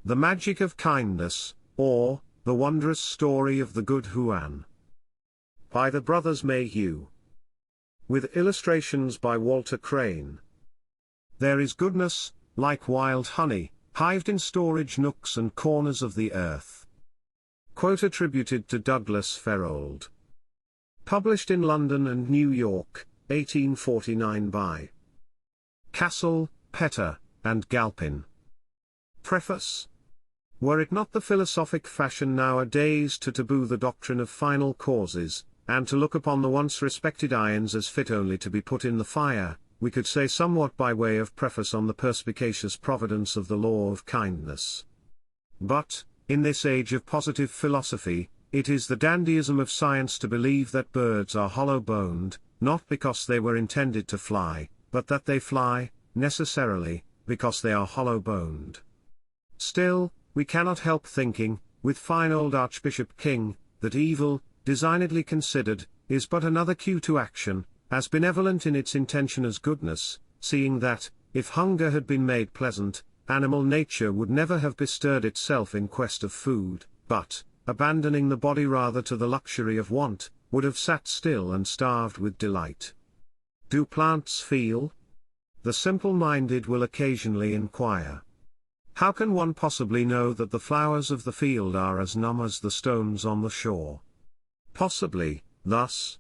The Magic of Kindness, or, The Wondrous Story of the Good Huan. By the brothers Mayhew. With illustrations by Walter Crane. There is goodness, like wild honey, hived in storage nooks and corners of the earth. Quote attributed to Douglas Fairhold. Published in London and New York, 1849 by Cassell, Petter, and Galpin. Preface. Were it not the philosophic fashion nowadays to taboo the doctrine of final causes, and to look upon the once respected irons as fit only to be put in the fire, we could say somewhat by way of preface on the perspicacious providence of the law of kindness. But, in this age of positive philosophy, it is the dandyism of science to believe that birds are hollow-boned, not because they were intended to fly, but that they fly, necessarily, because they are hollow-boned. Still, we cannot help thinking, with fine old Archbishop King, that evil, designedly considered, is but another cue to action, as benevolent in its intention as goodness, seeing that, if hunger had been made pleasant, animal nature would never have bestirred itself in quest of food, but, abandoning the body rather to the luxury of want, would have sat still and starved with delight. Do plants feel? The simple-minded will occasionally inquire. How can one possibly know that the flowers of the field are as numb as the stones on the shore? Possibly, thus.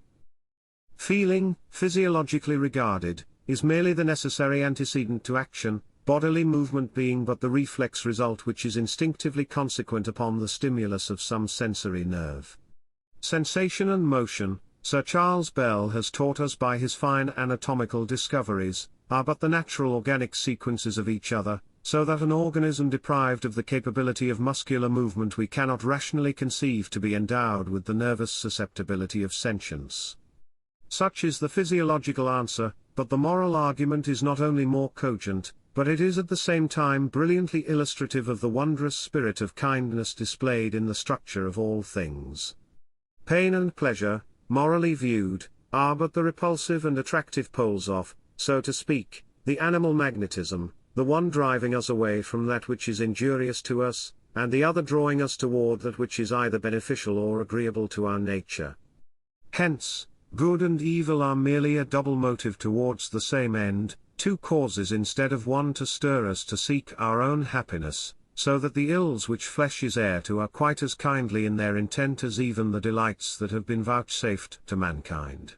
Feeling, physiologically regarded, is merely the necessary antecedent to action, bodily movement being but the reflex result which is instinctively consequent upon the stimulus of some sensory nerve. Sensation and motion, Sir Charles Bell has taught us by his fine anatomical discoveries, are but the natural organic sequences of each other, so that an organism deprived of the capability of muscular movement we cannot rationally conceive to be endowed with the nervous susceptibility of sentience. Such is the physiological answer, but the moral argument is not only more cogent, but it is at the same time brilliantly illustrative of the wondrous spirit of kindness displayed in the structure of all things. Pain and pleasure, morally viewed, are but the repulsive and attractive poles of, so to speak, the animal magnetism, the one driving us away from that which is injurious to us, and the other drawing us toward that which is either beneficial or agreeable to our nature. Hence, good and evil are merely a double motive towards the same end, two causes instead of one to stir us to seek our own happiness, so that the ills which flesh is heir to are quite as kindly in their intent as even the delights that have been vouchsafed to mankind.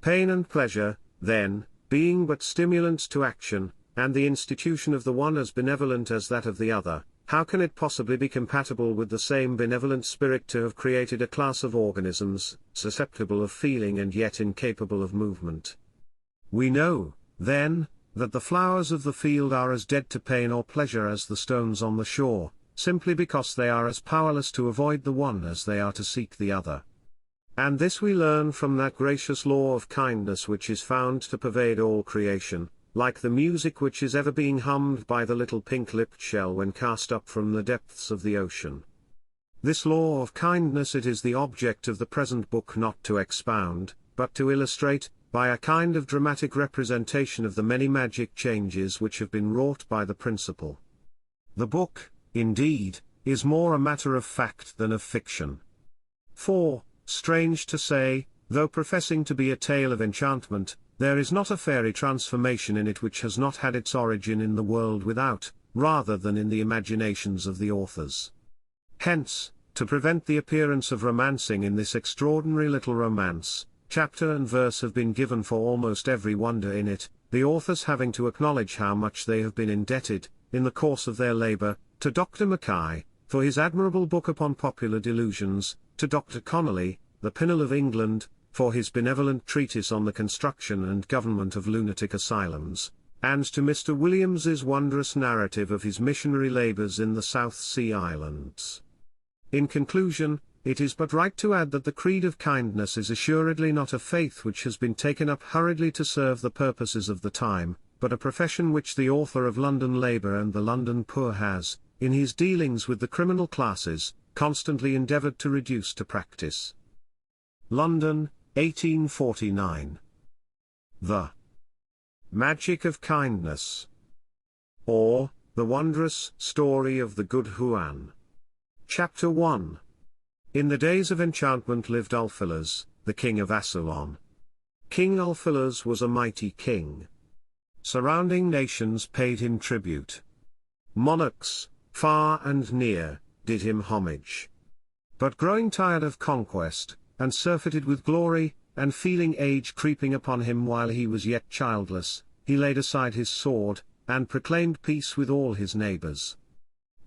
Pain and pleasure, then, being but stimulants to action, and the institution of the one as benevolent as that of the other, how can it possibly be compatible with the same benevolent spirit to have created a class of organisms, susceptible of feeling and yet incapable of movement? We know, then, that the flowers of the field are as dead to pain or pleasure as the stones on the shore, simply because they are as powerless to avoid the one as they are to seek the other. And this we learn from that gracious law of kindness which is found to pervade all creation, like the music which is ever being hummed by the little pink-lipped shell when cast up from the depths of the ocean. This law of kindness it is the object of the present book not to expound, but to illustrate, by a kind of dramatic representation of the many magic changes which have been wrought by the principle. The book, indeed, is more a matter of fact than of fiction. For, strange to say, though professing to be a tale of enchantment, there is not a fairy transformation in it which has not had its origin in the world without, rather than in the imaginations of the authors. Hence, to prevent the appearance of romancing in this extraordinary little romance, chapter and verse have been given for almost every wonder in it, the authors having to acknowledge how much they have been indebted, in the course of their labour, to Dr. Mackay, for his admirable book upon popular delusions, to Dr. Connolly, the Pinnell of England, for his benevolent treatise on the construction and government of lunatic asylums, and to Mr. Williams's wondrous narrative of his missionary labours in the South Sea Islands. In conclusion, it is but right to add that the creed of kindness is assuredly not a faith which has been taken up hurriedly to serve the purposes of the time, but a profession which the author of London Labour and the London Poor has, in his dealings with the criminal classes, constantly endeavoured to reduce to practice. London, 1849. The Magic of Kindness, or, The Wondrous Story of the Good Huan. Chapter 1. In the days of enchantment lived Ulfilas, the king of Asulon. King Ulfilas was a mighty king. Surrounding nations paid him tribute. Monarchs, far and near, did him homage. But growing tired of conquest, and surfeited with glory, and feeling age creeping upon him while he was yet childless, he laid aside his sword, and proclaimed peace with all his neighbors.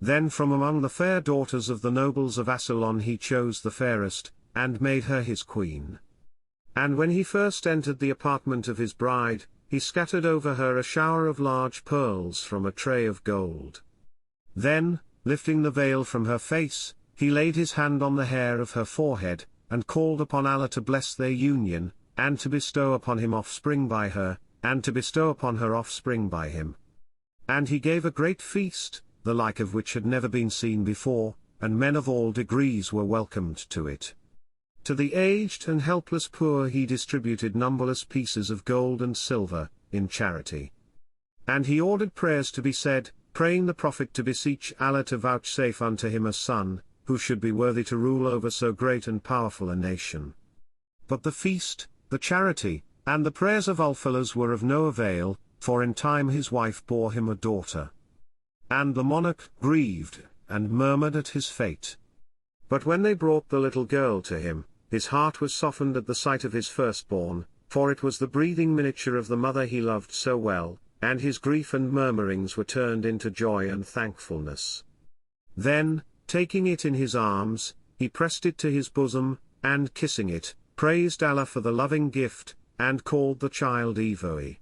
Then from among the fair daughters of the nobles of Asulon he chose the fairest, and made her his queen. And when he first entered the apartment of his bride, he scattered over her a shower of large pearls from a tray of gold. Then, lifting the veil from her face, he laid his hand on the hair of her forehead, and called upon Allah to bless their union, and to bestow upon him offspring by her, and to bestow upon her offspring by him. And he gave a great feast, the like of which had never been seen before, and men of all degrees were welcomed to it. To the aged and helpless poor he distributed numberless pieces of gold and silver, in charity. And he ordered prayers to be said, praying the prophet to beseech Allah to vouchsafe unto him a son, who should be worthy to rule over so great and powerful a nation. But the feast, the charity, and the prayers of Ulfilas were of no avail, for in time his wife bore him a daughter. And the monarch grieved, and murmured at his fate. But when they brought the little girl to him, his heart was softened at the sight of his firstborn, for it was the breathing miniature of the mother he loved so well, and his grief and murmurings were turned into joy and thankfulness. Then, taking it in his arms, he pressed it to his bosom, and kissing it, praised Allah for the loving gift, and called the child Evoe.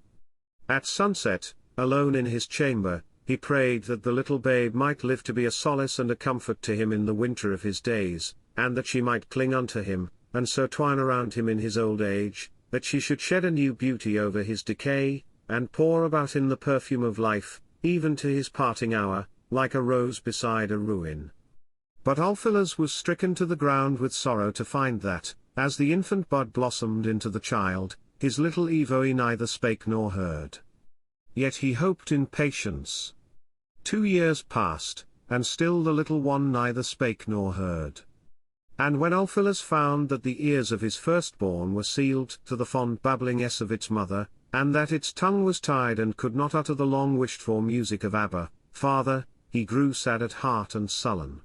At sunset, alone in his chamber, he prayed that the little babe might live to be a solace and a comfort to him in the winter of his days, and that she might cling unto him, and so twine around him in his old age, that she should shed a new beauty over his decay, and pour about him the perfume of life, even to his parting hour, like a rose beside a ruin. But Ulfilas was stricken to the ground with sorrow to find that, as the infant bud blossomed into the child, his little Evoe neither spake nor heard. Yet he hoped in patience. 2 years passed, and still the little one neither spake nor heard. And when Ulfilas found that the ears of his firstborn were sealed to the fond babblings of its mother, and that its tongue was tied and could not utter the long wished-for music of Abba, Father, he grew sad at heart and sullen.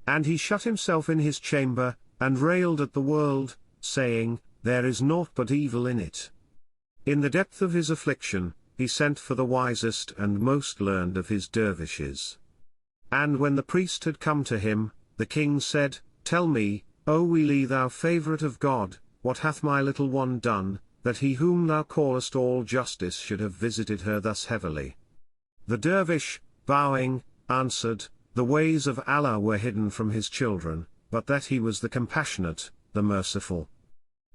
And he shut himself in his chamber, and railed at the world, saying, There is naught but evil in it. In the depth of his affliction, he sent for the wisest and most learned of his dervishes. And when the priest had come to him, the king said, Tell me, O Wili, thou favourite of God, what hath my little one done, that he whom thou callest all justice should have visited her thus heavily? The dervish, bowing, answered, The ways of Allah were hidden from his children, but that he was the compassionate, the merciful.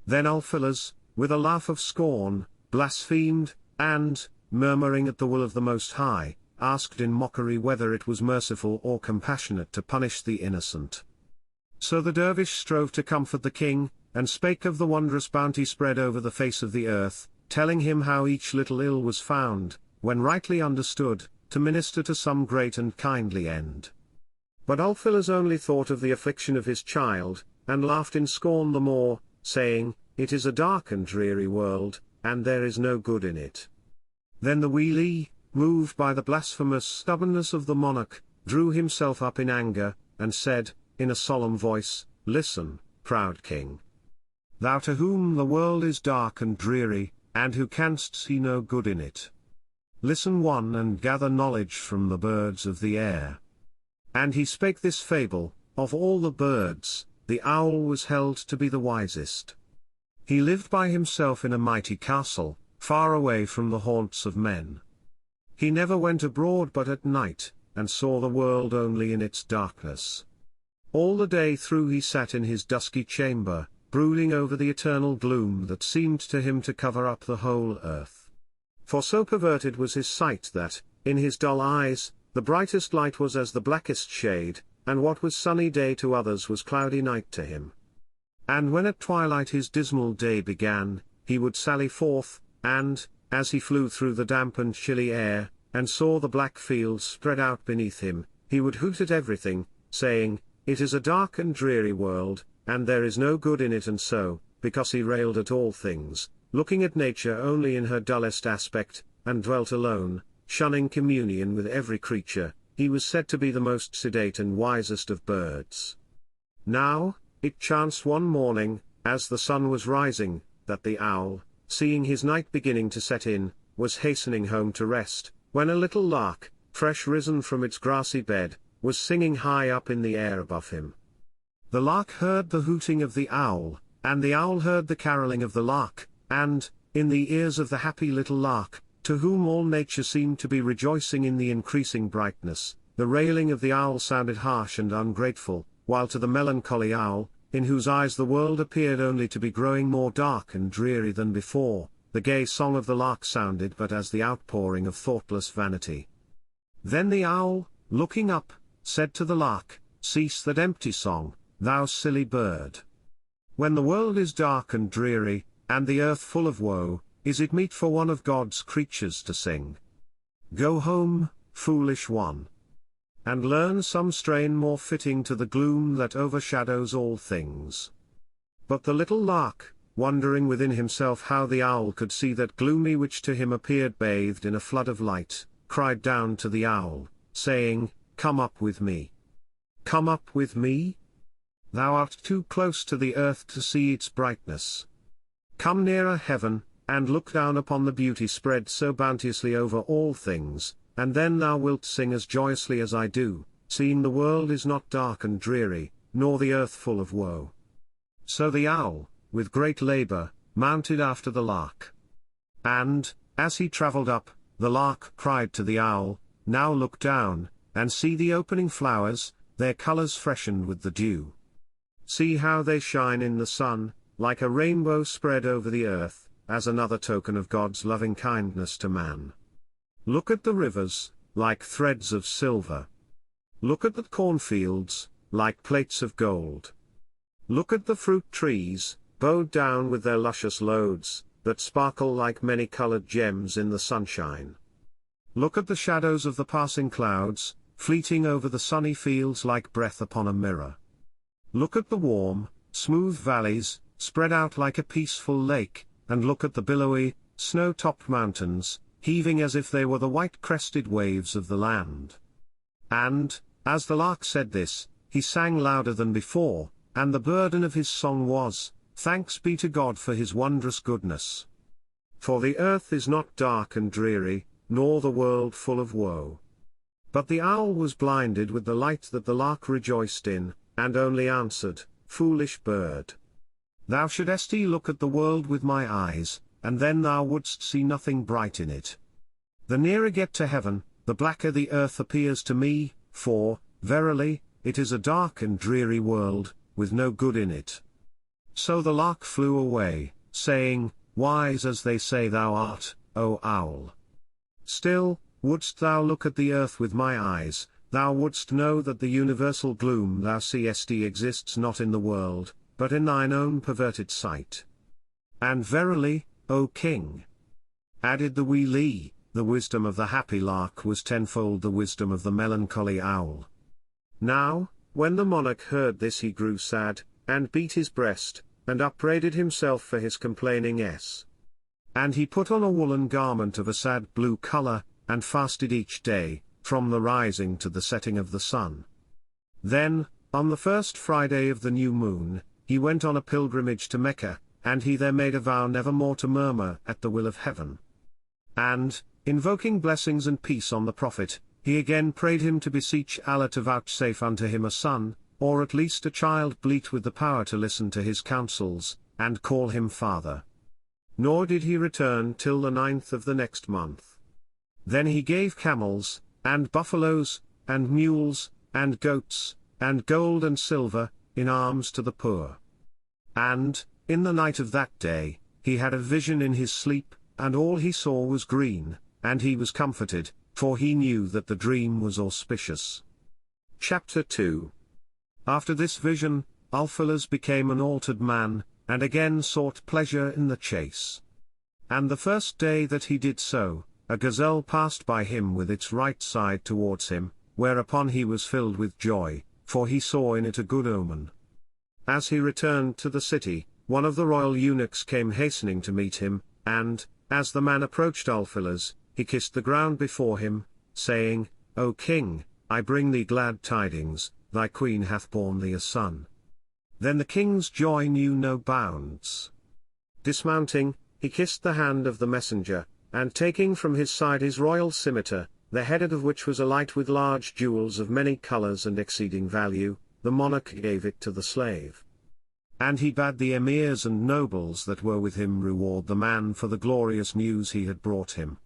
Then Ulfilas, with a laugh of scorn, blasphemed, and, murmuring at the will of the Most High, asked in mockery whether it was merciful or compassionate to punish the innocent. So the dervish strove to comfort the king, and spake of the wondrous bounty spread over the face of the earth, telling him how each little ill was found, when rightly understood, to minister to some great and kindly end. But Ulfilas only thought of the affliction of his child, and laughed in scorn the more, saying, It is a dark and dreary world, and there is no good in it. Then the Wili, moved by the blasphemous stubbornness of the monarch, drew himself up in anger, and said, in a solemn voice, Listen, proud king. Thou to whom the world is dark and dreary, and who canst see no good in it. Listen one and gather knowledge from the birds of the air. And he spake this fable, of all the birds, the owl was held to be the wisest. He lived by himself in a mighty castle, far away from the haunts of men. He never went abroad but at night, and saw the world only in its darkness. All the day through he sat in his dusky chamber, brooding over the eternal gloom that seemed to him to cover up the whole earth. For so perverted was his sight that, in his dull eyes, the brightest light was as the blackest shade, and what was sunny day to others was cloudy night to him. And when at twilight his dismal day began, he would sally forth, and, as he flew through the damp and chilly air, and saw the black fields spread out beneath him, he would hoot at everything, saying, "It is a dark and dreary world, and there is no good in it." And so, because he railed at all things, looking at nature only in her dullest aspect, and dwelt alone, shunning communion with every creature, he was said to be the most sedate and wisest of birds. Now, it chanced one morning, as the sun was rising, that the owl, seeing his night beginning to set in, was hastening home to rest, when a little lark, fresh risen from its grassy bed, was singing high up in the air above him. The lark heard the hooting of the owl, and the owl heard the carolling of the lark, and, in the ears of the happy little lark, to whom all nature seemed to be rejoicing in the increasing brightness, the railing of the owl sounded harsh and ungrateful, while to the melancholy owl, in whose eyes the world appeared only to be growing more dark and dreary than before, the gay song of the lark sounded but as the outpouring of thoughtless vanity. Then the owl, looking up, said to the lark, "Cease that empty song, thou silly bird. When the world is dark and dreary, and the earth full of woe, is it meet for one of God's creatures to sing? Go home, foolish one, and learn some strain more fitting to the gloom that overshadows all things." But the little lark, wondering within himself how the owl could see that gloomy which to him appeared bathed in a flood of light, cried down to the owl, saying, "Come up with me. Come up with me? Thou art too close to the earth to see its brightness. Come nearer heaven, and look down upon the beauty spread so bounteously over all things, and then thou wilt sing as joyously as I do, seeing the world is not dark and dreary, nor the earth full of woe." So the owl, with great labor, mounted after the lark. And, as he travelled up, the lark cried to the owl, "Now look down, and see the opening flowers, their colours freshened with the dew. See how they shine in the sun, like a rainbow spread over the earth, as another token of God's loving kindness to man. Look at the rivers, like threads of silver. Look at the cornfields, like plates of gold. Look at the fruit trees, bowed down with their luscious loads, that sparkle like many-coloured gems in the sunshine. Look at the shadows of the passing clouds, fleeting over the sunny fields like breath upon a mirror. Look at the warm, smooth valleys, spread out like a peaceful lake, and look at the billowy, snow-topped mountains, heaving as if they were the white-crested waves of the land." And, as the lark said this, he sang louder than before, and the burden of his song was, "Thanks be to God for his wondrous goodness. For the earth is not dark and dreary, nor the world full of woe." But the owl was blinded with the light that the lark rejoiced in, and only answered, "Foolish bird. Thou shouldst look at the world with my eyes, and then thou wouldst see nothing bright in it. The nearer get to heaven, the blacker the earth appears to me, for, verily, it is a dark and dreary world, with no good in it." So the lark flew away, saying, "Wise as they say thou art, O owl. Still, wouldst thou look at the earth with my eyes, thou wouldst know that the universal gloom thou seest exists not in the world, but in thine own perverted sight. And verily, O king," added the wee lee, "the wisdom of the happy lark was tenfold the wisdom of the melancholy owl." Now, when the monarch heard this he grew sad, and beat his breast, and upbraided himself for his complaining. And he put on a woolen garment of a sad blue colour, and fasted each day, from the rising to the setting of the sun. Then, on the first Friday of the new moon, he went on a pilgrimage to Mecca, and he there made a vow never more to murmur at the will of heaven. And, invoking blessings and peace on the Prophet, he again prayed him to beseech Allah to vouchsafe unto him a son, or at least a child bleat with the power to listen to his counsels, and call him father. Nor did he return till the 9th of the next month. Then he gave camels, and buffaloes, and mules, and goats, and gold and silver, in alms to the poor. And, in the night of that day, he had a vision in his sleep, and all he saw was green, and he was comforted, for he knew that the dream was auspicious. Chapter 2. After this vision, Ulfilas became an altered man, and again sought pleasure in the chase. And the first day that he did so, a gazelle passed by him with its right side towards him, whereupon he was filled with joy, for he saw in it a good omen. As he returned to the city, one of the royal eunuchs came hastening to meet him, and, as the man approached Ulfilas, he kissed the ground before him, saying, "O king, I bring thee glad tidings, thy queen hath borne thee a son." Then the king's joy knew no bounds. Dismounting, he kissed the hand of the messenger, and taking from his side his royal scimitar, the head of which was alight with large jewels of many colours and exceeding value, the monarch gave it to the slave. And he bade the emirs and nobles that were with him reward the man for the glorious news he had brought him.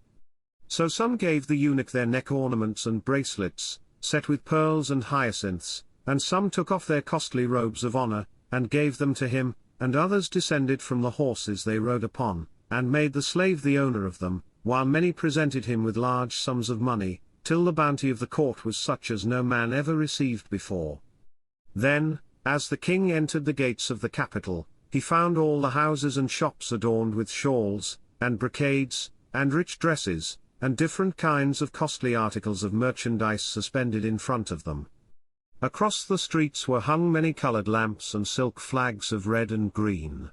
So some gave the eunuch their neck ornaments and bracelets, set with pearls and hyacinths, and some took off their costly robes of honour, and gave them to him, and others descended from the horses they rode upon, and made the slave the owner of them, while many presented him with large sums of money, till the bounty of the court was such as no man ever received before. Then, as the king entered the gates of the capital, he found all the houses and shops adorned with shawls, and brocades, and rich dresses, and different kinds of costly articles of merchandise suspended in front of them. Across the streets were hung many-coloured lamps and silk flags of red and green.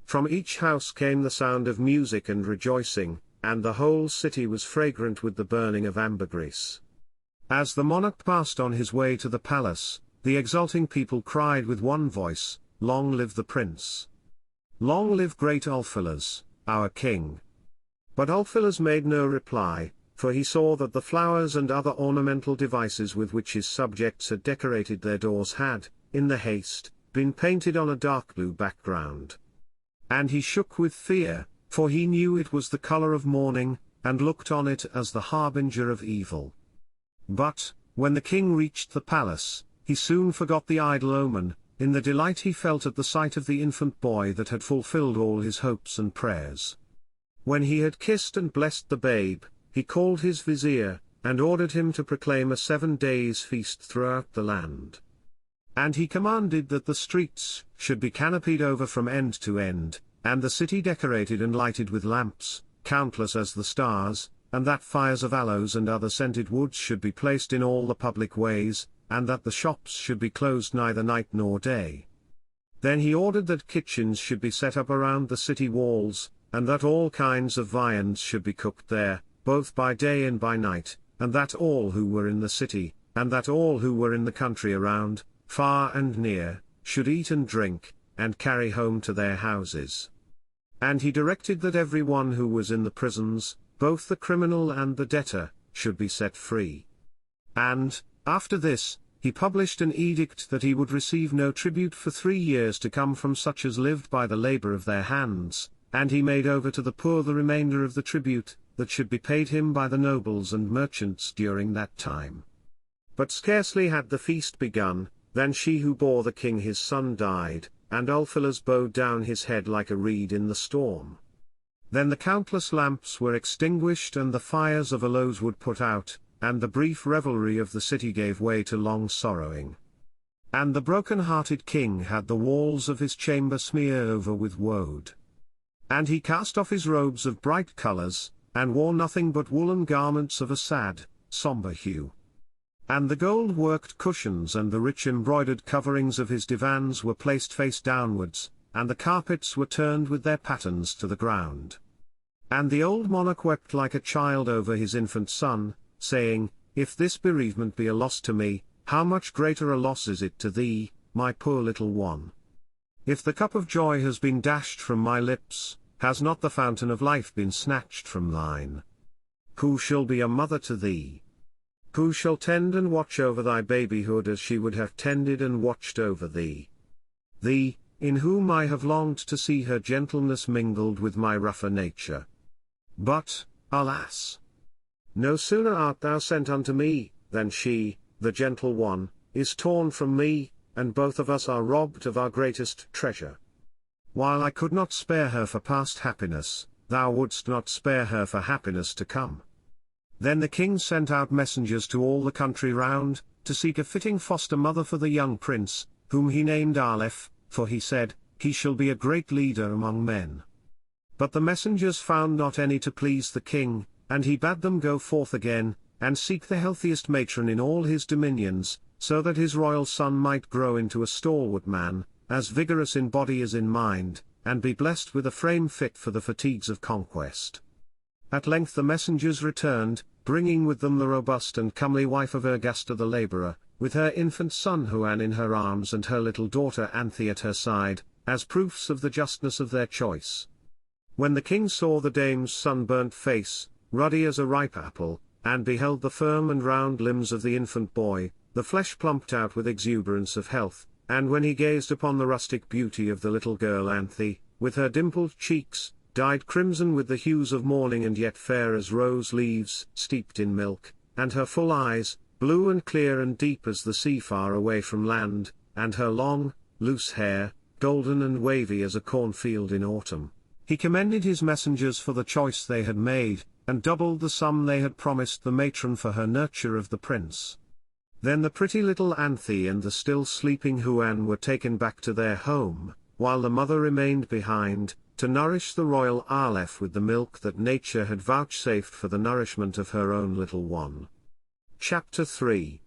From each house came the sound of music and rejoicing, and the whole city was fragrant with the burning of ambergris. As the monarch passed on his way to the palace, the exulting people cried with one voice, "Long live the prince! Long live great Ulfilas, our king!" But Ulfilas made no reply, for he saw that the flowers and other ornamental devices with which his subjects had decorated their doors had, in the haste, been painted on a dark blue background. And he shook with fear, for he knew it was the colour of mourning, and looked on it as the harbinger of evil. But, when the king reached the palace, he soon forgot the idle omen, in the delight he felt at the sight of the infant boy that had fulfilled all his hopes and prayers. When he had kissed and blessed the babe, he called his vizier, and ordered him to proclaim a 7 days' feast throughout the land. And he commanded that the streets should be canopied over from end to end, and the city decorated and lighted with lamps, countless as the stars, and that fires of aloes and other scented woods should be placed in all the public ways, and that the shops should be closed neither night nor day. Then he ordered that kitchens should be set up around the city walls, and that all kinds of viands should be cooked there, both by day and by night, and that all who were in the city, and that all who were in the country around, far and near, should eat and drink, and carry home to their houses. And he directed that every one who was in the prisons, both the criminal and the debtor, should be set free. And, after this, he published an edict that he would receive no tribute for 3 years to come from such as lived by the labour of their hands, and he made over to the poor the remainder of the tribute, that should be paid him by the nobles and merchants during that time. But scarcely had the feast begun, than she who bore the king his son died, and Ulfilas bowed down his head like a reed in the storm. Then the countless lamps were extinguished and the fires of aloes wood put out, and the brief revelry of the city gave way to long sorrowing. And the broken-hearted king had the walls of his chamber smeared over with woad. And he cast off his robes of bright colours, and wore nothing but woolen garments of a sad, sombre hue. And the gold-worked cushions and the rich embroidered coverings of his divans were placed face downwards, and the carpets were turned with their patterns to the ground. And the old monarch wept like a child over his infant son, saying, "If this bereavement be a loss to me, how much greater a loss is it to thee, my poor little one? If the cup of joy has been dashed from my lips, has not the fountain of life been snatched from thine? Who shall be a mother to thee? Who shall tend and watch over thy babyhood as she would have tended and watched over thee? Thee, in whom I have longed to see her gentleness mingled with my rougher nature. But, alas! No sooner art thou sent unto me, than she, the gentle one, is torn from me, and both of us are robbed of our greatest treasure. While I could not spare her for past happiness, thou wouldst not spare her for happiness to come." Then the king sent out messengers to all the country round, to seek a fitting foster mother for the young prince, whom he named Aleph, for he said, "He shall be a great leader among men." But the messengers found not any to please the king, and he bade them go forth again, and seek the healthiest matron in all his dominions, so that his royal son might grow into a stalwart man, as vigorous in body as in mind, and be blessed with a frame fit for the fatigues of conquest. At length the messengers returned, bringing with them the robust and comely wife of Ergaster the labourer, with her infant son Huan in her arms and her little daughter Anthe at her side, as proofs of the justness of their choice. When the king saw the dame's sunburnt face, ruddy as a ripe apple, and beheld the firm and round limbs of the infant boy, the flesh plumped out with exuberance of health, and when he gazed upon the rustic beauty of the little girl Anthe, with her dimpled cheeks, dyed crimson with the hues of morning and yet fair as rose leaves steeped in milk, and her full eyes, blue and clear and deep as the sea far away from land, and her long, loose hair, golden and wavy as a cornfield in autumn, he commended his messengers for the choice they had made, and doubled the sum they had promised the matron for her nurture of the prince. Then the pretty little Anthe and the still sleeping Huan were taken back to their home, while the mother remained behind, to nourish the royal Aleph with the milk that nature had vouchsafed for the nourishment of her own little one. Chapter 3.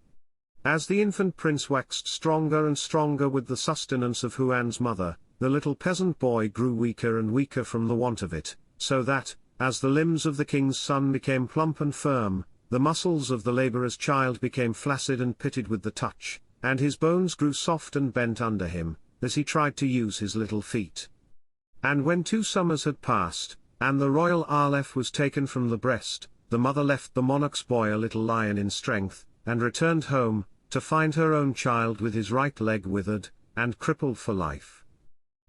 As the infant prince waxed stronger and stronger with the sustenance of Huan's mother, the little peasant boy grew weaker and weaker from the want of it, so that, as the limbs of the king's son became plump and firm, the muscles of the labourer's child became flaccid and pitted with the touch, and his bones grew soft and bent under him, as he tried to use his little feet. And when 2 summers had passed, and the royal Aleph was taken from the breast, the mother left the monarch's boy a little lion in strength, and returned home, to find her own child with his right leg withered, and crippled for life.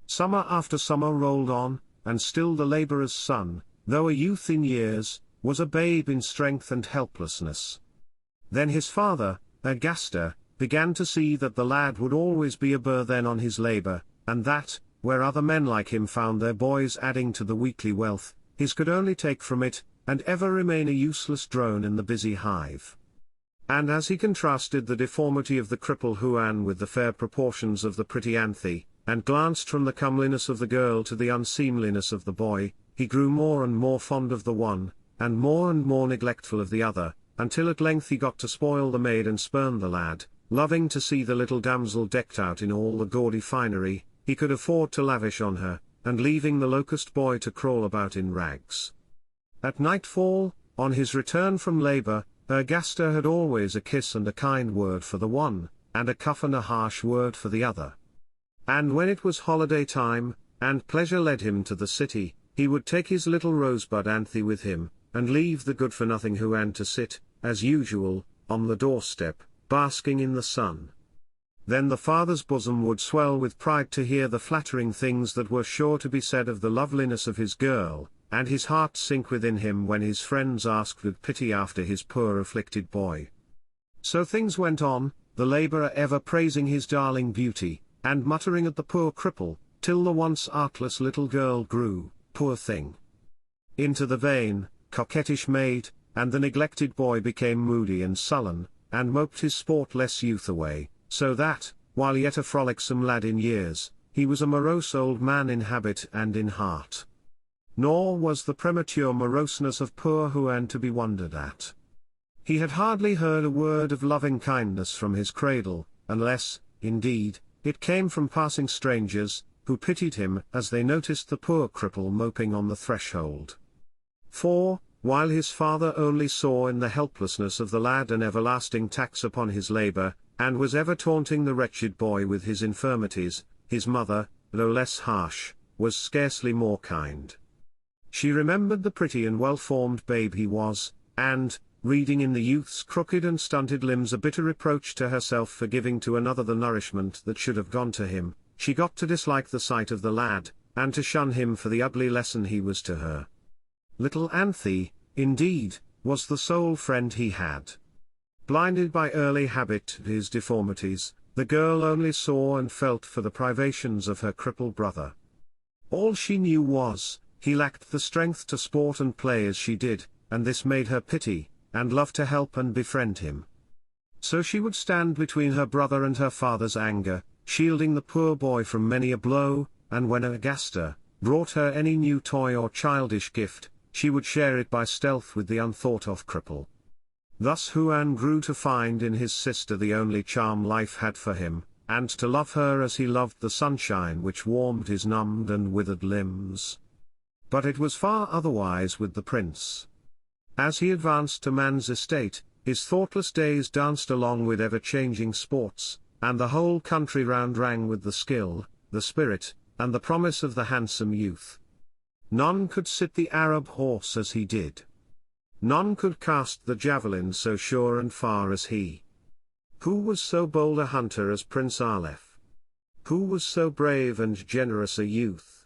Summer after summer rolled on, and still the labourer's son, though a youth in years, was a babe in strength and helplessness. Then his father, Ergaster, began to see that the lad would always be a burthen on his labour, and that, where other men like him found their boys adding to the weekly wealth, his could only take from it, and ever remain a useless drone in the busy hive. And as he contrasted the deformity of the cripple Huan with the fair proportions of the pretty Anthe, and glanced from the comeliness of the girl to the unseemliness of the boy, he grew more and more fond of the one, and more neglectful of the other, until at length he got to spoil the maid and spurn the lad, loving to see the little damsel decked out in all the gaudy finery he could afford to lavish on her, and leaving the locust boy to crawl about in rags. At nightfall, on his return from labour, Ergaster had always a kiss and a kind word for the one, and a cuff and a harsh word for the other. And when it was holiday time, and pleasure led him to the city, he would take his little rosebud Anthe with him, and leave the good-for-nothing Huan to sit, as usual, on the doorstep, basking in the sun. Then the father's bosom would swell with pride to hear the flattering things that were sure to be said of the loveliness of his girl, and his heart sink within him when his friends asked with pity after his poor afflicted boy. So things went on, the labourer ever praising his darling beauty, and muttering at the poor cripple, till the once artless little girl grew, poor thing, into the vain, coquettish maid, and the neglected boy became moody and sullen, and moped his sportless youth away, so that, while yet a frolicsome lad in years, he was a morose old man in habit and in heart. Nor was the premature moroseness of poor Huan to be wondered at. He had hardly heard a word of loving kindness from his cradle, unless, indeed, it came from passing strangers, who pitied him as they noticed the poor cripple moping on the threshold. For, while his father only saw in the helplessness of the lad an everlasting tax upon his labour, and was ever taunting the wretched boy with his infirmities, his mother, though less harsh, was scarcely more kind. She remembered the pretty and well-formed babe he was, and, reading in the youth's crooked and stunted limbs a bitter reproach to herself for giving to another the nourishment that should have gone to him, she got to dislike the sight of the lad, and to shun him for the ugly lesson he was to her. Little Anthe, indeed, was the sole friend he had. Blinded by early habit to his deformities, the girl only saw and felt for the privations of her crippled brother. All she knew was, he lacked the strength to sport and play as she did, and this made her pity, and love to help and befriend him. So she would stand between her brother and her father's anger, shielding the poor boy from many a blow, and when Ergaster brought her any new toy or childish gift, she would share it by stealth with the unthought-of cripple. Thus Huan grew to find in his sister the only charm life had for him, and to love her as he loved the sunshine which warmed his numbed and withered limbs. But it was far otherwise with the prince. As he advanced to man's estate, his thoughtless days danced along with ever-changing sports, and the whole country round rang with the skill, the spirit, and the promise of the handsome youth. None could sit the Arab horse as he did. None could cast the javelin so sure and far as he. Who was so bold a hunter as Prince Aleph? Who was so brave and generous a youth?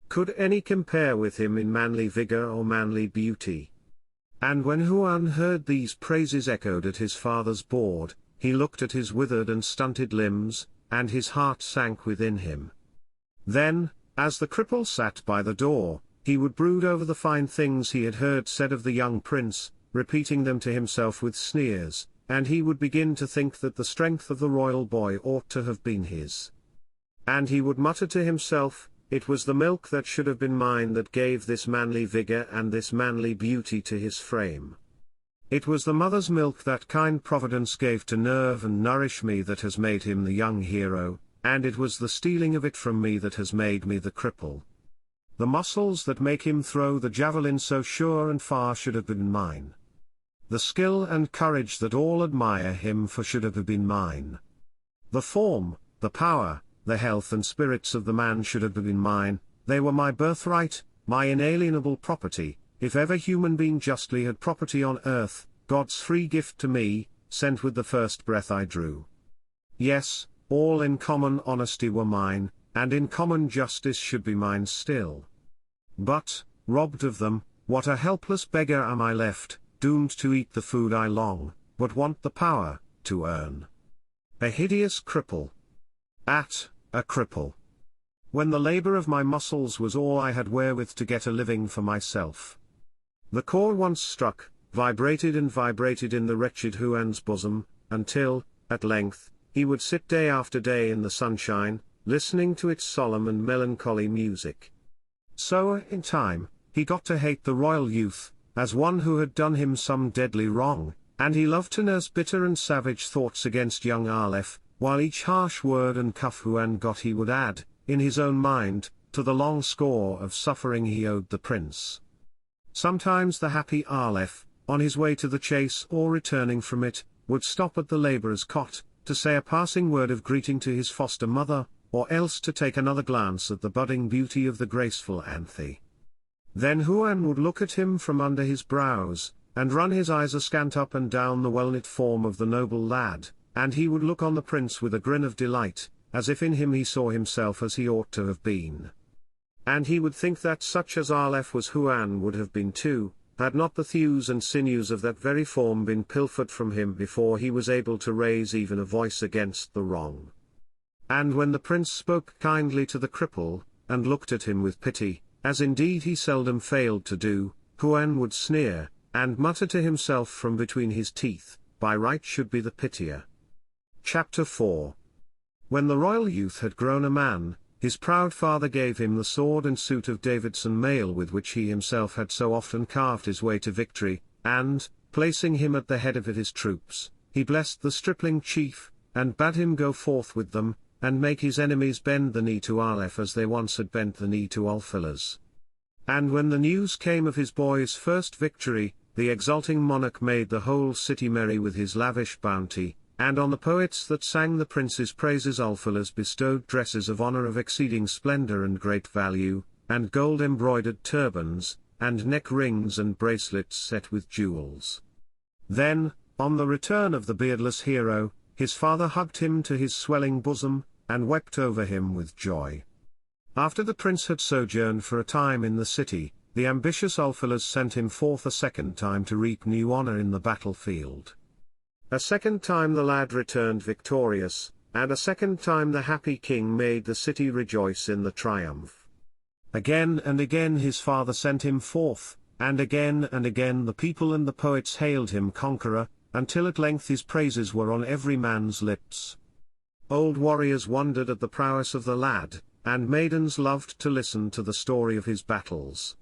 Could any compare with him in manly vigor or manly beauty? And when Huan heard these praises echoed at his father's board, he looked at his withered and stunted limbs, and his heart sank within him. Then, as the cripple sat by the door, he would brood over the fine things he had heard said of the young prince, repeating them to himself with sneers, and he would begin to think that the strength of the royal boy ought to have been his. And he would mutter to himself, "It was the milk that should have been mine that gave this manly vigor and this manly beauty to his frame. It was the mother's milk that kind Providence gave to nerve and nourish me that has made him the young hero, and it was the stealing of it from me that has made me the cripple. The muscles that make him throw the javelin so sure and far should have been mine. The skill and courage that all admire him for should have been mine. The form, the power, the health and spirits of the man should have been mine, they were my birthright, my inalienable property, if ever human being justly had property on earth, God's free gift to me, sent with the first breath I drew. Yes, all in common honesty were mine, and in common justice should be mine still. But, robbed of them, what a helpless beggar am I left, doomed to eat the food I long, but want the power, to earn. A hideous cripple. A cripple. When the labor of my muscles was all I had wherewith to get a living for myself. The chord once struck, vibrated and vibrated in the wretched Huan's bosom, until, at length, he would sit day after day in the sunshine, listening to its solemn and melancholy music. So, in time, he got to hate the royal youth, as one who had done him some deadly wrong, and he loved to nurse bitter and savage thoughts against young Aleph, while each harsh word and cuff Huan got he would add, in his own mind, to the long score of suffering he owed the prince. Sometimes the happy Aleph, on his way to the chase or returning from it, would stop at the laborer's cot, to say a passing word of greeting to his foster mother, or else to take another glance at the budding beauty of the graceful Anthe. Then Huan would look at him from under his brows, and run his eyes askant up and down the well-knit form of the noble lad, and he would look on the prince with a grin of delight, as if in him he saw himself as he ought to have been. And he would think that such as Aleph was Huan would have been too, had not the thews and sinews of that very form been pilfered from him before he was able to raise even a voice against the wrong. And when the prince spoke kindly to the cripple, and looked at him with pity, as indeed he seldom failed to do, Huan would sneer, and mutter to himself from between his teeth, "By right should be the pitier." Chapter 4. When the royal youth had grown a man, his proud father gave him the sword and suit of Davidson mail with which he himself had so often carved his way to victory, and, placing him at the head of his troops, he blessed the stripling chief, and bade him go forth with them, and make his enemies bend the knee to Aleph as they once had bent the knee to Ulfilas. And when the news came of his boy's first victory, the exulting monarch made the whole city merry with his lavish bounty, and on the poets that sang the prince's praises Ulfilas bestowed dresses of honor of exceeding splendor and great value, and gold-embroidered turbans, and neck rings and bracelets set with jewels. Then, on the return of the beardless hero, his father hugged him to his swelling bosom, and wept over him with joy. After the prince had sojourned for a time in the city, the ambitious Ulfilas sent him forth a second time to reap new honor in the battlefield. A second time the lad returned victorious, and a second time the happy king made the city rejoice in the triumph. Again and again his father sent him forth, and again the people and the poets hailed him conqueror, until at length his praises were on every man's lips. Old warriors wondered at the prowess of the lad, and maidens loved to listen to the story of his battles.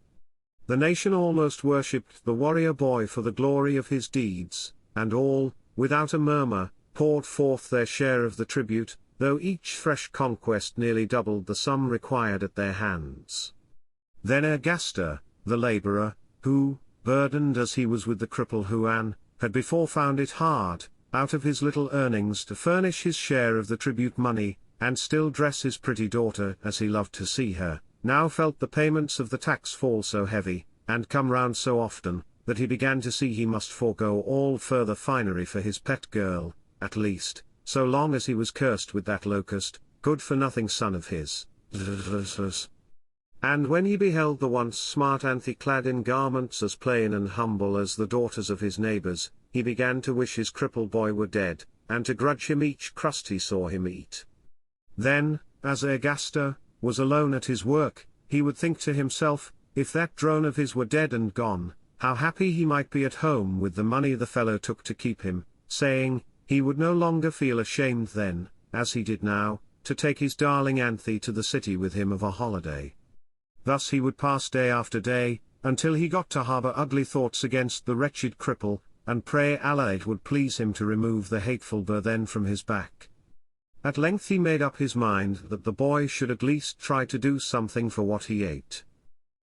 The nation almost worshipped the warrior boy for the glory of his deeds, and all, without a murmur, poured forth their share of the tribute, though each fresh conquest nearly doubled the sum required at their hands. Then Ergaster, the laborer, who, burdened as he was with the cripple Huan, had before found it hard, out of his little earnings to furnish his share of the tribute money, and still dress his pretty daughter as he loved to see her, now felt the payments of the tax fall so heavy, and come round so often, that he began to see he must forego all further finery for his pet girl, at least, so long as he was cursed with that locust, good-for-nothing son of his. And when he beheld the once smart Anthe clad in garments as plain and humble as the daughters of his neighbors, he began to wish his cripple boy were dead, and to grudge him each crust he saw him eat. Then, as Ergaster was alone at his work, he would think to himself, if that drone of his were dead and gone, how happy he might be at home with the money the fellow took to keep him, saying, he would no longer feel ashamed then, as he did now, to take his darling Anthe to the city with him of a holiday. Thus he would pass day after day, until he got to harbour ugly thoughts against the wretched cripple, and pray Allah it would please him to remove the hateful burthen from his back. At length he made up his mind that the boy should at least try to do something for what he ate.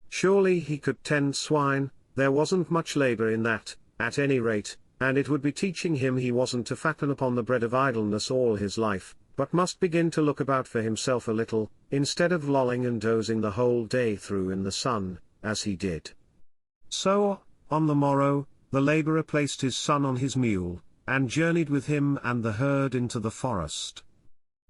Surely he could tend swine, there wasn't much labour in that, at any rate, and it would be teaching him he wasn't to fatten upon the bread of idleness all his life, but must begin to look about for himself a little, instead of lolling and dozing the whole day through in the sun, as he did. So, on the morrow, the labourer placed his son on his mule, and journeyed with him and the herd into the forest.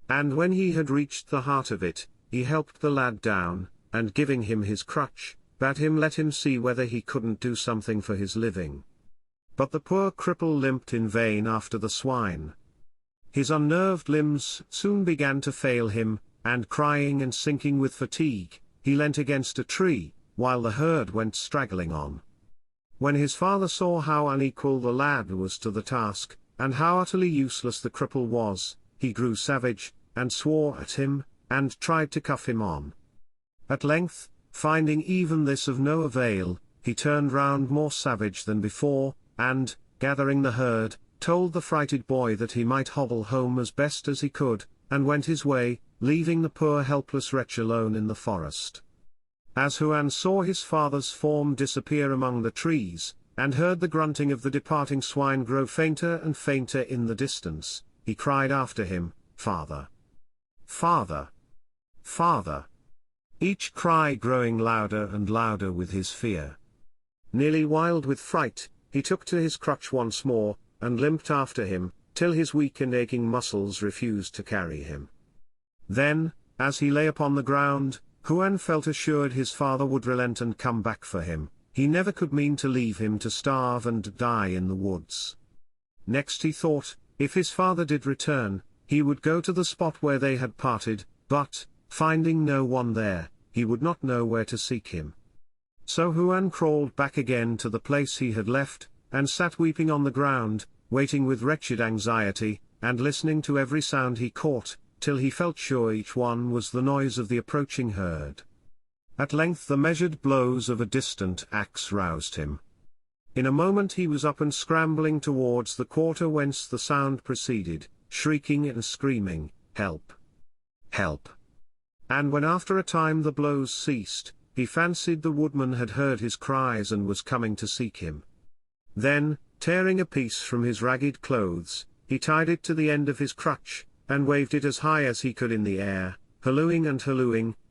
And when he had reached the heart of it, he helped the lad down, and giving him his crutch, bade him let him see whether he couldn't do something for his living. But the poor cripple limped in vain after the swine. His unnerved limbs soon began to fail him, and crying and sinking with fatigue, he leant against a tree, while the herd went straggling on. When his father saw how unequal the lad was to the task, and how utterly useless the cripple was, he grew savage, and swore at him, and tried to cuff him on. At length, finding even this of no avail, he turned round more savage than before, and, gathering the herd, told the frighted boy that he might hobble home as best as he could, and went his way, leaving the poor helpless wretch alone in the forest. As Huan saw his father's form disappear among the trees, and heard the grunting of the departing swine grow fainter and fainter in the distance, he cried after him, "Father! Father! Father!" Each cry growing louder and louder with his fear. Nearly wild with fright, he took to his crutch once more, and limped after him, till his weak and aching muscles refused to carry him. Then, as he lay upon the ground, Huan felt assured his father would relent and come back for him. He never could mean to leave him to starve and die in the woods. Next he thought, if his father did return, he would go to the spot where they had parted, but, finding no one there, he would not know where to seek him. So Huan crawled back again to the place he had left, and sat weeping on the ground, waiting with wretched anxiety, and listening to every sound he caught, till he felt sure each one was the noise of the approaching herd. At length the measured blows of a distant axe roused him. In a moment he was up and scrambling towards the quarter whence the sound proceeded, shrieking and screaming, "Help! Help!" And when after a time the blows ceased, he fancied the woodman had heard his cries and was coming to seek him. Then, tearing a piece from his ragged clothes, he tied it to the end of his crutch, and waved it as high as he could in the air, hallooing,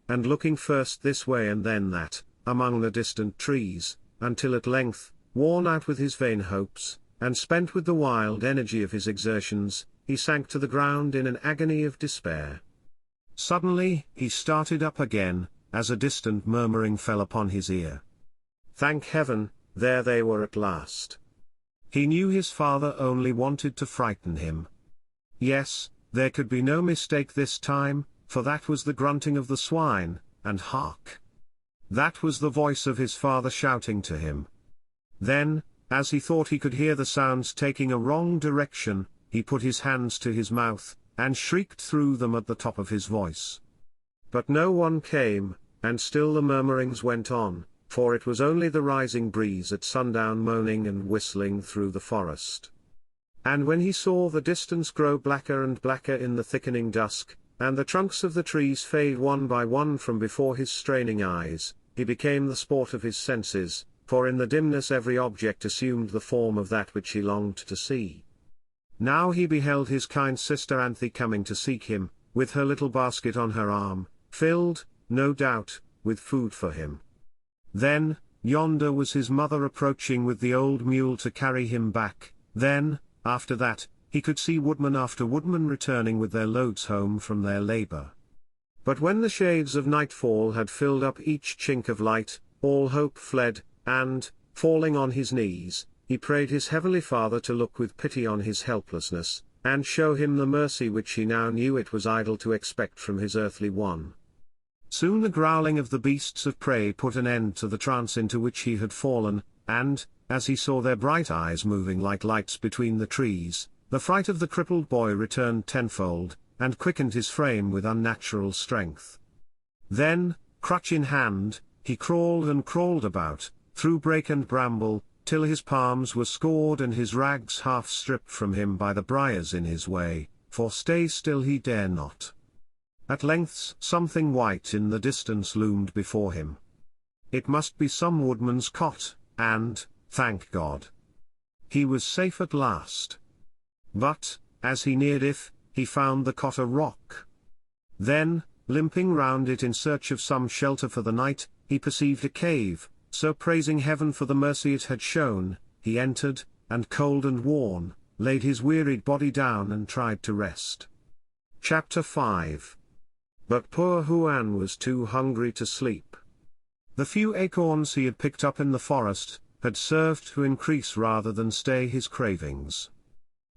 and looking first this way and then that, among the distant trees, until at length, worn out with his vain hopes, and spent with the wild energy of his exertions, he sank to the ground in an agony of despair. Suddenly, he started up again, as a distant murmuring fell upon his ear. Thank heaven, there they were at last. He knew his father only wanted to frighten him. Yes, there could be no mistake this time, for that was the grunting of the swine, and hark! That was the voice of his father shouting to him. Then, as he thought he could hear the sounds taking a wrong direction, he put his hands to his mouth, and shrieked through them at the top of his voice. But no one came, and still the murmurings went on, for it was only the rising breeze at sundown moaning and whistling through the forest. And when he saw the distance grow blacker and blacker in the thickening dusk, and the trunks of the trees fade one by one from before his straining eyes, he became the sport of his senses, for in the dimness every object assumed the form of that which he longed to see. Now he beheld his kind sister Anthe coming to seek him, with her little basket on her arm, filled, no doubt, with food for him. Then, yonder was his mother approaching with the old mule to carry him back. Then, after that, he could see woodman after woodman returning with their loads home from their labor. But when the shades of nightfall had filled up each chink of light, all hope fled, and, falling on his knees, he prayed his heavenly Father to look with pity on his helplessness, and show him the mercy which he now knew it was idle to expect from his earthly one. Soon the growling of the beasts of prey put an end to the trance into which he had fallen, and, as he saw their bright eyes moving like lights between the trees, the fright of the crippled boy returned tenfold, and quickened his frame with unnatural strength. Then, crutch in hand, he crawled and crawled about, through brake and bramble, till his palms were scored and his rags half stripped from him by the briars in his way, for stay still he dare not. At length something white in the distance loomed before him. It must be some woodman's cot, and, thank God, he was safe at last. But, as he neared it, he found the cot a rock. Then, limping round it in search of some shelter for the night, he perceived a cave, so praising heaven for the mercy it had shown, he entered, and cold and worn, laid his wearied body down and tried to rest. Chapter 5. But poor Huan was too hungry to sleep. The few acorns he had picked up in the forest, had served to increase rather than stay his cravings.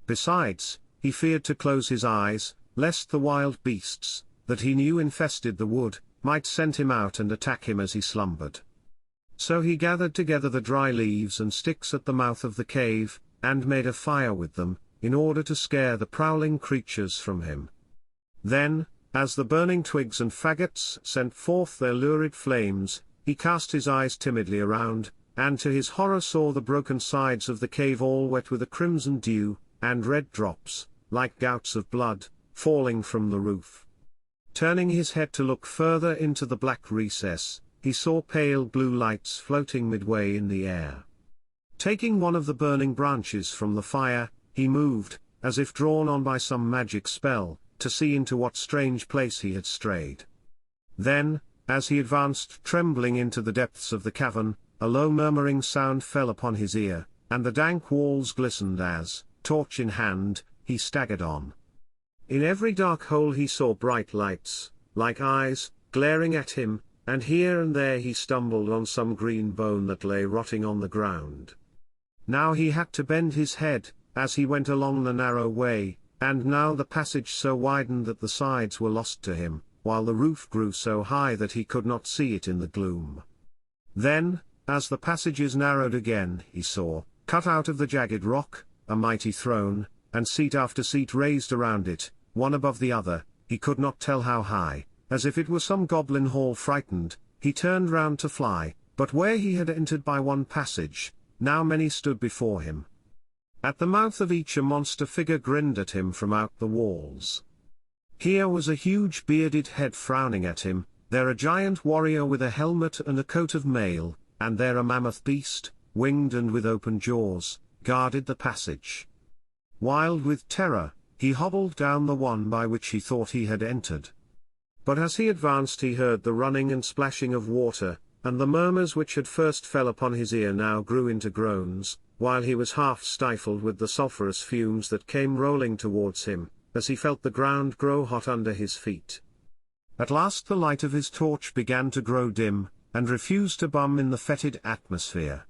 Besides, he feared to close his eyes, lest the wild beasts, that he knew infested the wood, might scent him out and attack him as he slumbered. So he gathered together the dry leaves and sticks at the mouth of the cave, and made a fire with them, in order to scare the prowling creatures from him. Then, as the burning twigs and faggots sent forth their lurid flames, he cast his eyes timidly around, and to his horror saw the broken sides of the cave all wet with a crimson dew, and red drops, like gouts of blood, falling from the roof. Turning his head to look further into the black recess, he saw pale blue lights floating midway in the air. Taking one of the burning branches from the fire, he moved, as if drawn on by some magic spell, to see into what strange place he had strayed. Then, as he advanced trembling into the depths of the cavern, a low murmuring sound fell upon his ear, and the dank walls glistened as, torch in hand, he staggered on. In every dark hole he saw bright lights, like eyes, glaring at him, and here and there he stumbled on some green bone that lay rotting on the ground. Now he had to bend his head, as he went along the narrow way, and now the passage so widened that the sides were lost to him, while the roof grew so high that he could not see it in the gloom. Then, as the passages narrowed again, he saw, cut out of the jagged rock, a mighty throne, and seat after seat raised around it, one above the other, he could not tell how high. As if it were some goblin hall frightened, he turned round to fly, but where he had entered by one passage, now many stood before him. At the mouth of each a monster figure grinned at him from out the walls. Here was a huge bearded head frowning at him, there a giant warrior with a helmet and a coat of mail, and there a mammoth beast, winged and with open jaws, guarded the passage. Wild with terror, he hobbled down the one by which he thought he had entered. But as he advanced he heard the running and splashing of water, and the murmurs which had first fell upon his ear now grew into groans, while he was half stifled with the sulphurous fumes that came rolling towards him, as he felt the ground grow hot under his feet. At last the light of his torch began to grow dim, and refused to bum in the fetid atmosphere.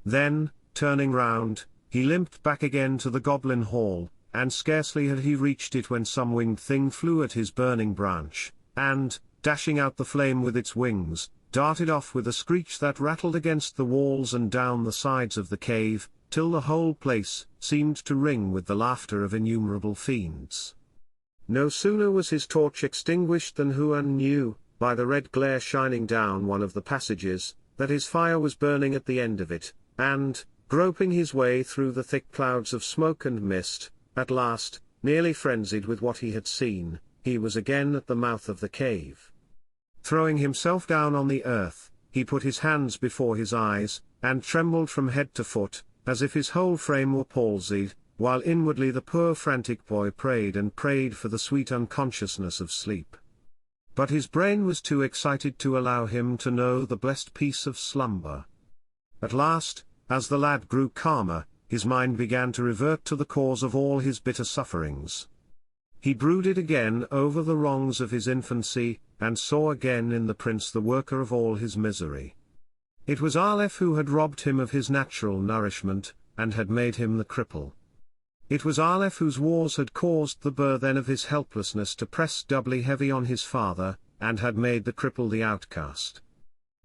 Then, turning round, he limped back again to the goblin hall, and scarcely had he reached it when some winged thing flew at his burning branch, and, dashing out the flame with its wings, darted off with a screech that rattled against the walls and down the sides of the cave, till the whole place seemed to ring with the laughter of innumerable fiends. No sooner was his torch extinguished than Huan knew, by the red glare shining down one of the passages, that his fire was burning at the end of it, and, groping his way through the thick clouds of smoke and mist, at last, nearly frenzied with what he had seen, he was again at the mouth of the cave. Throwing himself down on the earth, he put his hands before his eyes, and trembled from head to foot, as if his whole frame were palsied, while inwardly the poor frantic boy prayed and prayed for the sweet unconsciousness of sleep. But his brain was too excited to allow him to know the blessed peace of slumber. At last, as the lad grew calmer, his mind began to revert to the cause of all his bitter sufferings. He brooded again over the wrongs of his infancy, and saw again in the prince the worker of all his misery. It was Aleph who had robbed him of his natural nourishment, and had made him the cripple. It was Aleph whose wars had caused the burthen of his helplessness to press doubly heavy on his father, and had made the cripple the outcast.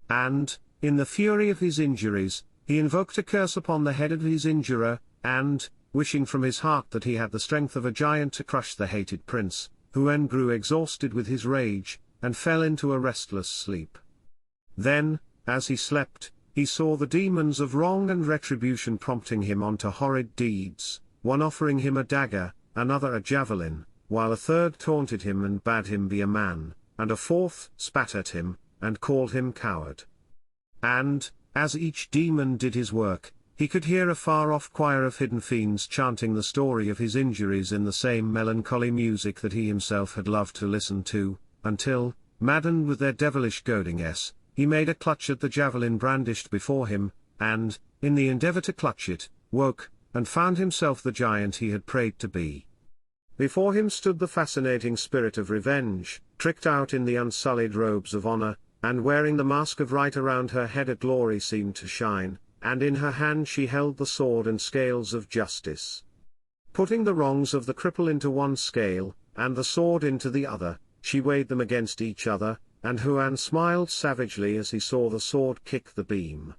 And, in the fury of his injuries, he invoked a curse upon the head of his injurer, and, wishing from his heart that he had the strength of a giant to crush the hated prince, Huan grew exhausted with his rage, and fell into a restless sleep. Then, as he slept, he saw the demons of wrong and retribution prompting him on to horrid deeds, one offering him a dagger, another a javelin, while a third taunted him and bade him be a man, and a fourth spat at him, and called him coward. And, as each demon did his work, he could hear a far-off choir of hidden fiends chanting the story of his injuries in the same melancholy music that he himself had loved to listen to, until, maddened with their devilish goadingness, he made a clutch at the javelin brandished before him, and, in the endeavor to clutch it, woke, and found himself the giant he had prayed to be. Before him stood the fascinating spirit of revenge, tricked out in the unsullied robes of honor, and wearing the mask of right. Around her head a glory seemed to shine, and in her hand she held the sword and scales of justice. Putting the wrongs of the cripple into one scale, and the sword into the other, she weighed them against each other, and Huan smiled savagely as he saw the sword kick the beam.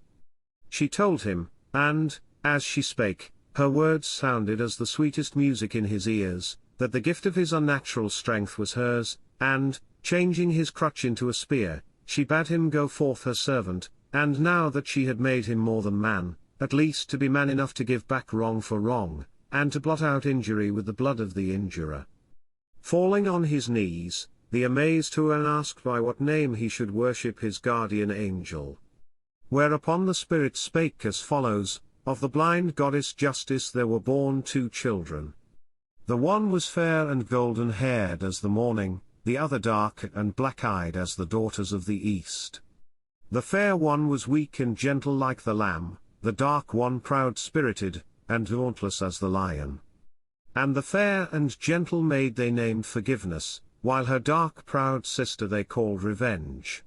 She told him, and, as she spake, her words sounded as the sweetest music in his ears, that the gift of his unnatural strength was hers, and, changing his crutch into a spear, she bade him go forth her servant, and now that she had made him more than man, at least to be man enough to give back wrong for wrong, and to blot out injury with the blood of the injurer. Falling on his knees, the amazed Huan asked by what name he should worship his guardian angel. Whereupon the spirit spake as follows: of the blind goddess Justice there were born 2 children. The one was fair and golden-haired as the morning, the other dark and black-eyed as the daughters of the east. The fair one was weak and gentle like the lamb, the dark one proud-spirited, and dauntless as the lion. And the fair and gentle maid they named Forgiveness, while her dark proud sister they called Revenge.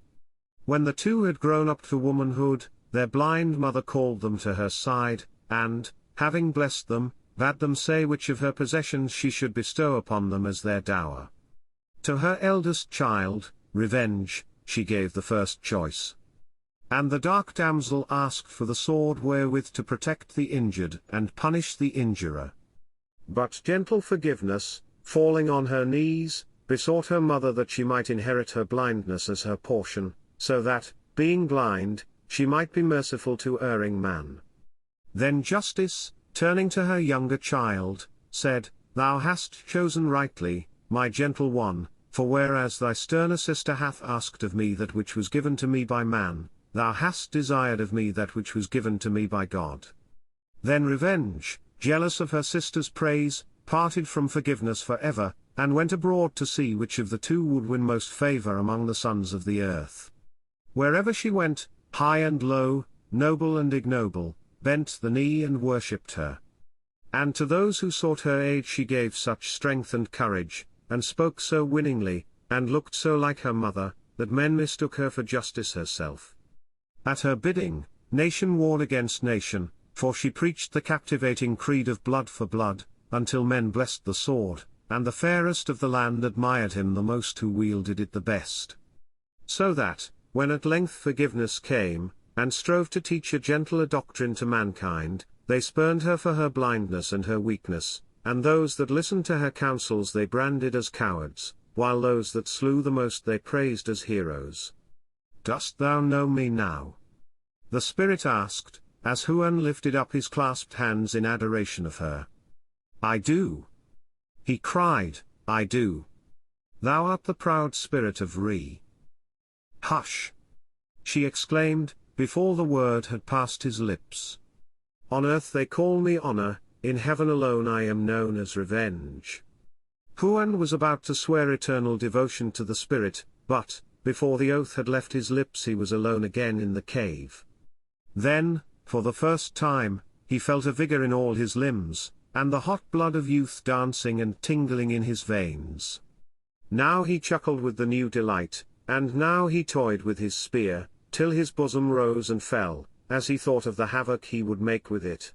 When the 2 had grown up to womanhood, their blind mother called them to her side, and, having blessed them, bade them say which of her possessions she should bestow upon them as their dower. To her eldest child, Revenge, she gave the first choice. And the dark damsel asked for the sword wherewith to protect the injured and punish the injurer. But gentle Forgiveness, falling on her knees, besought her mother that she might inherit her blindness as her portion, so that, being blind, she might be merciful to erring man. Then Justice, turning to her younger child, said, Thou hast chosen rightly, my gentle one, for whereas thy sterner sister hath asked of me that which was given to me by man, thou hast desired of me that which was given to me by God. Then Revenge, jealous of her sister's praise, parted from Forgiveness for ever, and went abroad to see which of the 2 would win most favor among the sons of the earth. Wherever she went, high and low, noble and ignoble, bent the knee and worshipped her. And to those who sought her aid she gave such strength and courage, and spoke so winningly, and looked so like her mother, that men mistook her for Justice herself. At her bidding, nation warred against nation, for she preached the captivating creed of blood for blood, until men blessed the sword, and the fairest of the land admired him the most who wielded it the best. So that, when at length Forgiveness came, and strove to teach a gentler doctrine to mankind, they spurned her for her blindness and her weakness, and those that listened to her counsels they branded as cowards, while those that slew the most they praised as heroes. Dost thou know me now? the spirit asked, as Huan lifted up his clasped hands in adoration of her. I do. He cried, I do. Thou art the proud spirit of Re. Hush! She exclaimed, before the word had passed his lips. On earth they call me honor, in heaven alone I am known as revenge. Huan was about to swear eternal devotion to the spirit, but, before the oath had left his lips he was alone again in the cave. Then, for the first time, he felt a vigor in all his limbs, and the hot blood of youth dancing and tingling in his veins. Now he chuckled with the new delight, and now he toyed with his spear, till his bosom rose and fell, as he thought of the havoc he would make with it.